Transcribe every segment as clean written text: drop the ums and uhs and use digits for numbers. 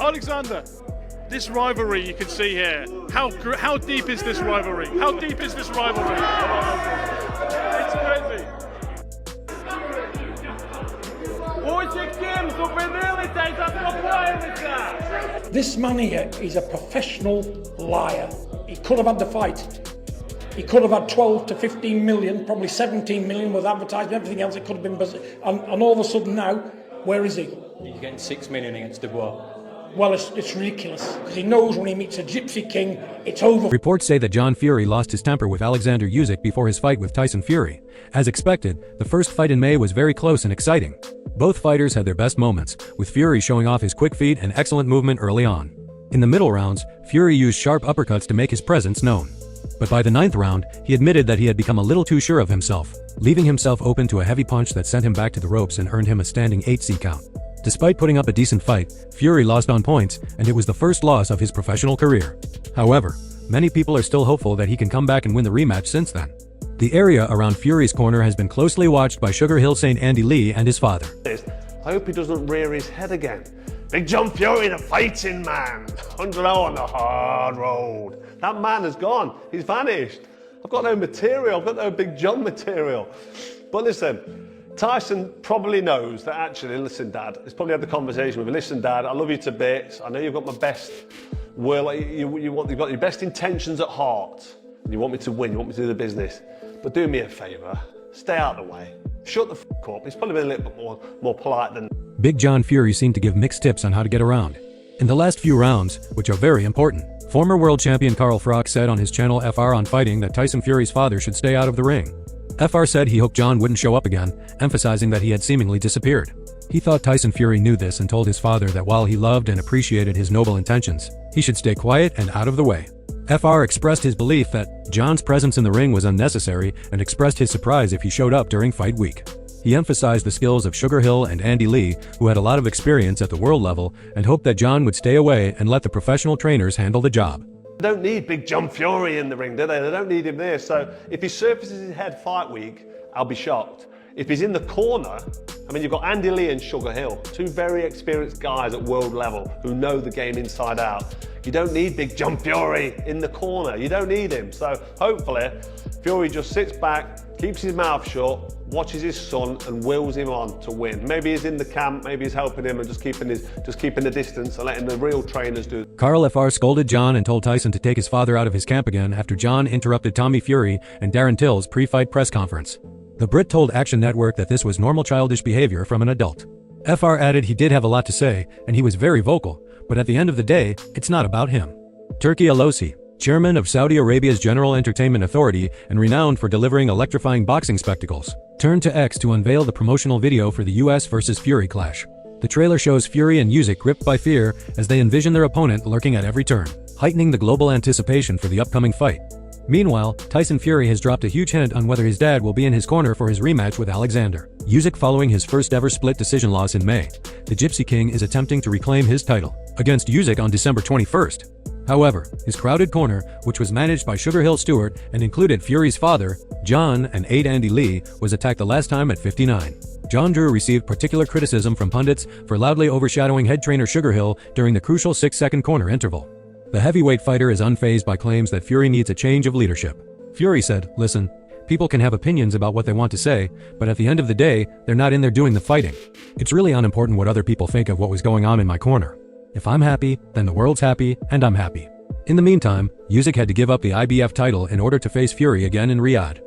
Oleksandr, this rivalry you can see here. How deep is this rivalry? How deep is this rivalry? It's crazy. This man here is a professional liar. He could have had the fight. He could have had 12 to 15 million, probably 17 million with advertising, everything else. It could have been, and all of a sudden now, where is he? He's getting 6 million against Dubois. Well, it's ridiculous, because he knows when he meets a Gypsy King, it's over. Reports say that John Fury lost his temper with Oleksandr Usyk before his fight with Tyson Fury. As expected, the first fight in May was very close and exciting. Both fighters had their best moments, with Fury showing off his quick feet and excellent movement early on. In the middle rounds, Fury used sharp uppercuts to make his presence known. But by the 9th round, he admitted that he had become a little too sure of himself, leaving himself open to a heavy punch that sent him back to the ropes and earned him a standing 8C count. Despite putting up a decent fight, Fury lost on points, and it was the first loss of his professional career. However, many people are still hopeful that he can come back and win the rematch since then. The area around Fury's corner has been closely watched by Sugar Hill Saint Andy Lee and his father. I hope he doesn't rear his head again. Big John Fury, the fighting man, 100 on the hard road. That man has gone, he's vanished. I've got no material, I've got no Big John material. But listen, Tyson probably knows that actually, listen Dad, he's probably had the conversation with me, listen Dad, I love you to bits, I know you've got my best will, you've got your best intentions at heart, and you want me to win, you want me to do the business, but do me a favour, stay out of the way, shut the f*** up. He's probably been a little bit more polite than... Big John Fury seemed to give mixed tips on how to get around. In the last few rounds, which are very important, former world champion Carl Froch said on his channel FR on Fighting that Tyson Fury's father should stay out of the ring. FR said he hoped John wouldn't show up again, emphasizing that he had seemingly disappeared. He thought Tyson Fury knew this and told his father that while he loved and appreciated his noble intentions, he should stay quiet and out of the way. FR expressed his belief that John's presence in the ring was unnecessary and expressed his surprise if he showed up during fight week. He emphasized the skills of Sugar Hill and Andy Lee, who had a lot of experience at the world level, and hoped that John would stay away and let the professional trainers handle the job. They don't need Big John Fury in the ring, do they? They don't need him there. So if he surfaces his head fight week, I'll be shocked. If he's in the corner, I mean, you've got Andy Lee and Sugar Hill, two very experienced guys at world level who know the game inside out. You don't need Big John Fury in the corner. You don't need him. So hopefully, Fury just sits back, keeps his mouth shut, watches his son and wills him on to win. Maybe he's in the camp, maybe he's helping him and just keeping the distance and letting the real trainers do. Carl FR scolded John and told Tyson to take his father out of his camp again after John interrupted Tommy Fury and Darren Till's pre-fight press conference. The Brit told Action Network that this was normal childish behavior from an adult. FR added he did have a lot to say and he was very vocal, but at the end of the day, it's not about him. Turki Alosi, chairman of Saudi Arabia's General Entertainment Authority and renowned for delivering electrifying boxing spectacles, turned to X to unveil the promotional video for the US vs Fury clash. The trailer shows Fury and Usyk gripped by fear as they envision their opponent lurking at every turn, heightening the global anticipation for the upcoming fight. Meanwhile, Tyson Fury has dropped a huge hint on whether his dad will be in his corner for his rematch with Oleksandr. Usyk following his first ever split decision loss in May. The Gypsy King is attempting to reclaim his title against Usyk on December 21st. However, his crowded corner, which was managed by Sugar Hill Stewart and included Fury's father, John, and aide Andy Lee, was attacked the last time at 59. John Drew received particular criticism from pundits for loudly overshadowing head trainer Sugar Hill during the crucial 6-second corner interval. The heavyweight fighter is unfazed by claims that Fury needs a change of leadership. Fury said, "Listen, people can have opinions about what they want to say, but at the end of the day, they're not in there doing the fighting. It's really unimportant what other people think of what was going on in my corner. If I'm happy, then the world's happy, and I'm happy." In the meantime, Usyk had to give up the IBF title in order to face Fury again in Riyadh.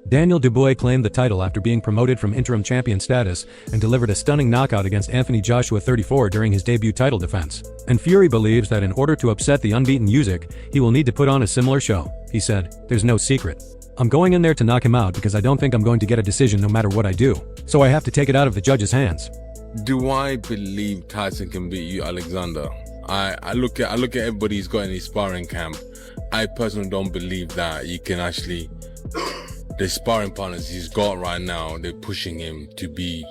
Daniel Dubois claimed the title after being promoted from interim champion status and delivered a stunning knockout against Anthony Joshua 34 during his debut title defense. And Fury believes that in order to upset the unbeaten Usyk, he will need to put on a similar show. He said, "There's no secret. I'm going in there to knock him out because I don't think I'm going to get a decision no matter what I do. So I have to take it out of the judge's hands." Do I believe Tyson can beat you, Oleksandr? I look at everybody he's got in his sparring camp. I personally don't believe that you can actually... The sparring partners he's got right now, they're pushing him to be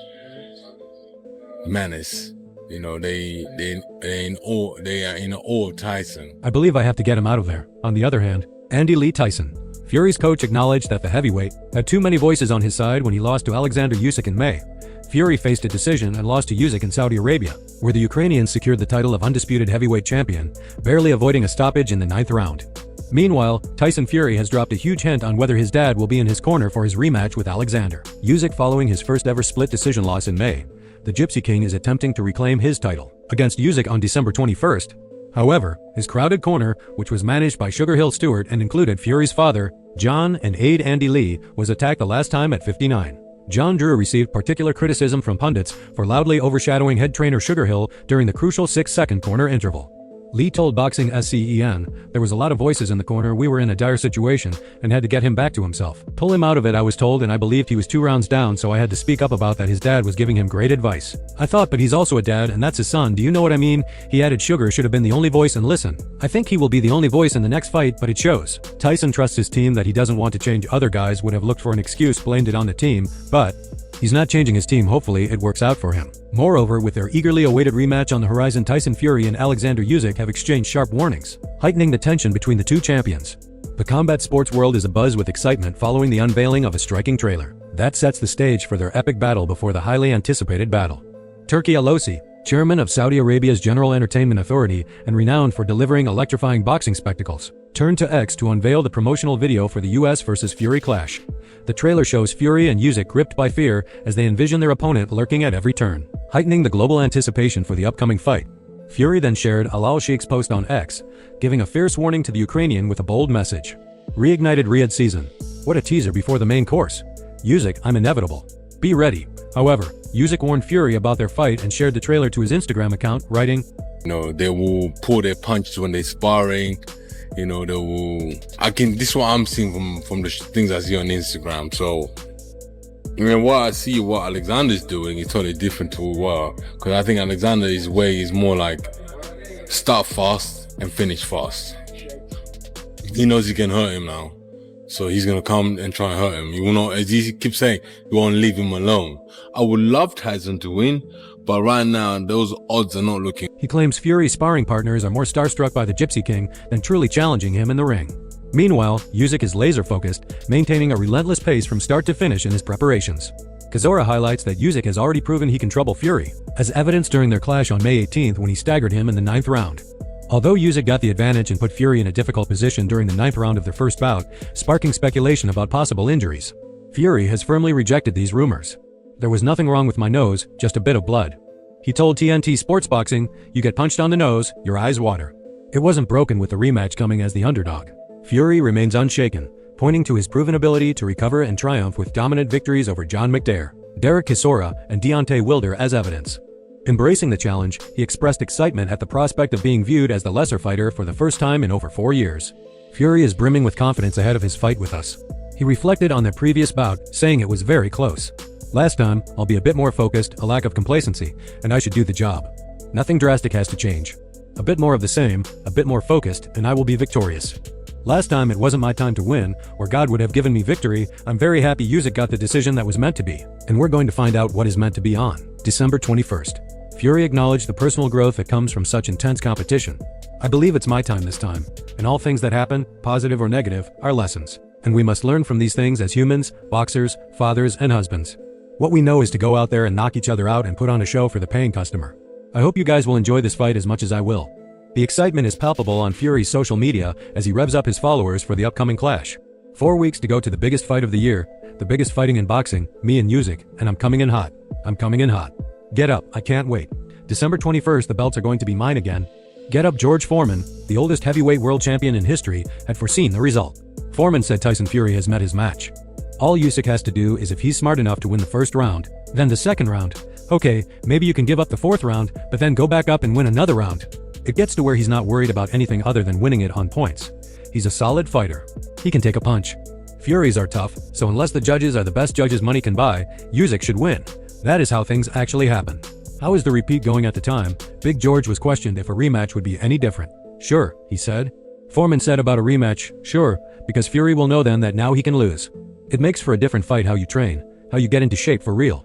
menace. You know, they are in awe of Tyson. I believe I have to get him out of there. On the other hand, Andy Lee Tyson. Fury's coach acknowledged that the heavyweight had too many voices on his side when he lost to Oleksandr Usyk in May. Fury faced a decision and lost to Usyk in Saudi Arabia, where the Ukrainian secured the title of undisputed heavyweight champion, barely avoiding a stoppage in the 9th round. Meanwhile, Tyson Fury has dropped a huge hint on whether his dad will be in his corner for his rematch with Oleksandr Usyk following his first ever split decision loss in May. The Gypsy King is attempting to reclaim his title against Usyk on December 21st. However, his crowded corner, which was managed by Sugar Hill Stewart and included Fury's father, John, and aide Andy Lee, was attacked the last time at 59. John Drew received particular criticism from pundits for loudly overshadowing head trainer Sugar Hill during the crucial 6-second corner interval. Lee told Boxing SCEN, "There was a lot of voices in the corner, we were in a dire situation, and had to get him back to himself. Pull him out of it, I was told, and I believed he was 2 rounds down, so I had to speak up about that his dad was giving him great advice. I thought, but he's also a dad, and that's his son, do you know what I mean?" He added Sugar should have been the only voice and listen. "I think he will be the only voice in the next fight, but it shows." Tyson trusts his team that he doesn't want to change. Other guys would have looked for an excuse, blamed it on the team, but he's not changing his team. Hopefully it works out for him. Moreover, with their eagerly awaited rematch on the horizon, Tyson Fury and Oleksandr Usyk have exchanged sharp warnings, heightening the tension between the two champions. The combat sports world is abuzz with excitement following the unveiling of a striking trailer that sets the stage for their epic battle before the highly anticipated battle. Turki Alosi, chairman of Saudi Arabia's General Entertainment Authority and renowned for delivering electrifying boxing spectacles, turned to X to unveil the promotional video for the US vs Fury clash. The trailer shows Fury and Usyk gripped by fear as they envision their opponent lurking at every turn, heightening the global anticipation for the upcoming fight. Fury then shared Alal Sheikh's post on X, giving a fierce warning to the Ukrainian with a bold message. Reignited Riyadh season. What a teaser before the main course. Usyk, I'm inevitable. Be ready. However, Usyk warned Fury about their fight and shared the trailer to his Instagram account, writing, They will pull their punches when they're sparring. They will. This is what I'm seeing from the things I see on Instagram. So, what I see, what Alexander's doing is totally different to because I think Alexander's way is more like start fast and finish fast. He knows he can hurt him now, so he's gonna come and try and hurt him. He will not, as he keeps saying, you won't leave him alone. I would love Tyson to win, but right now those odds are not looking. He claims Fury's sparring partners are more starstruck by the Gypsy King than truly challenging him in the ring. Meanwhile, Usyk is laser-focused, maintaining a relentless pace from start to finish in his preparations. Kazora highlights that Usyk has already proven he can trouble Fury, as evidenced during their clash on May 18th when he staggered him in the 9th round. Although Usyk got the advantage and put Fury in a difficult position during the 9th round of their first bout, sparking speculation about possible injuries, Fury has firmly rejected these rumors. "There was nothing wrong with my nose, just a bit of blood." He told TNT Sports Boxing, "You get punched on the nose, your eyes water." It wasn't broken with the rematch coming as the underdog. Fury remains unshaken, pointing to his proven ability to recover and triumph with dominant victories over John McDare, Derek Chisora, and Deontay Wilder as evidence. Embracing the challenge, he expressed excitement at the prospect of being viewed as the lesser fighter for the first time in over 4 years. Fury is brimming with confidence ahead of his fight with us. He reflected on their previous bout, saying it was very close. "Last time, I'll be a bit more focused, a lack of complacency, and I should do the job. Nothing drastic has to change. A bit more of the same, a bit more focused, and I will be victorious. Last time it wasn't my time to win, or God would have given me victory. I'm very happy Usyk got the decision that was meant to be, and we're going to find out what is meant to be on December 21st. Fury acknowledged the personal growth that comes from such intense competition. "I believe it's my time this time, and all things that happen, positive or negative, are lessons, and we must learn from these things as humans, boxers, fathers, and husbands. What we know is to go out there and knock each other out and put on a show for the paying customer. I hope you guys will enjoy this fight as much as I will." The excitement is palpable on Fury's social media as he revs up his followers for the upcoming clash. 4 weeks to go to the biggest fight of the year, the biggest fighting in boxing, me and Usyk, and I'm coming in hot. I'm coming in hot. Get up, I can't wait. December 21st, the belts are going to be mine again. Get up. George Foreman, the oldest heavyweight world champion in history, had foreseen the result. Foreman said Tyson Fury has met his match. All Usyk has to do is, if he's smart enough to win the first round, then the second round. Okay, maybe you can give up the 4th round, but then go back up and win another round. It gets to where he's not worried about anything other than winning it on points. He's a solid fighter. He can take a punch. Furies are tough, so unless the judges are the best judges money can buy, Usyk should win. That is how things actually happen. How is the repeat going at the time? Big George was questioned if a rematch would be any different. "Sure," he said. Foreman said about a rematch, "Sure, because Fury will know then that now he can lose. It makes for a different fight how you train, how you get into shape for real."